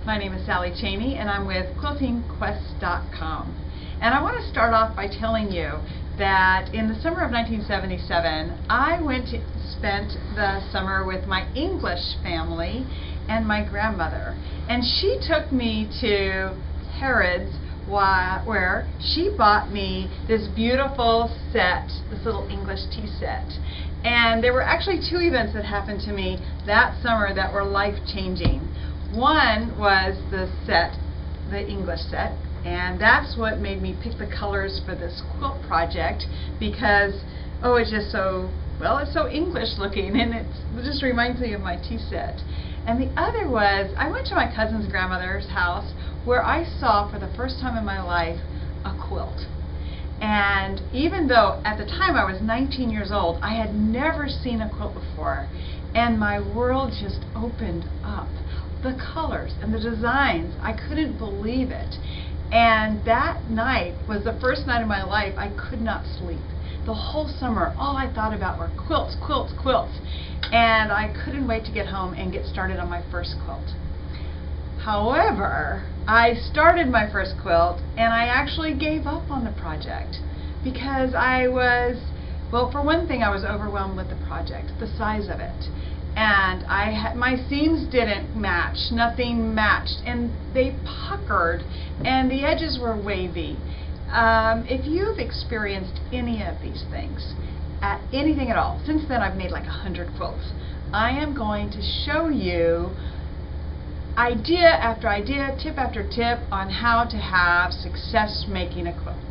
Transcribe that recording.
My name is Sally Cheney and I'm with quiltingquest.com. And I want to start off by telling you that in the summer of 1977 I spent the summer with my English family and my grandmother. And she took me to Harrods where she bought me this beautiful set, this little English tea set. And there were actually two events that happened to me that summer that were life-changing. One was the set, the English set, and that's what made me pick the colors for this quilt project because, oh, it's just so, well, it's so English looking, and it just reminds me of my tea set. And the other was, I went to my cousin's grandmother's house where I saw for the first time in my life a quilt. And even though at the time I was 19 years old, I had never seen a quilt before, and my world just opened up. The colors and the designs, I couldn't believe it. And that night was the first night of my life I could not sleep. The whole summer, all I thought about were quilts, quilts, quilts. And I couldn't wait to get home and get started on my first quilt. However, I started my first quilt and I actually gave up on the project because I was, well, for one thing, I was overwhelmed with the project, the size of it. And my seams didn't match, nothing matched, and they puckered, and the edges were wavy. If you've experienced any of these things, anything at all, since then I've made like 100 quilts. I am going to show you idea after idea, tip after tip on how to have success making a quilt.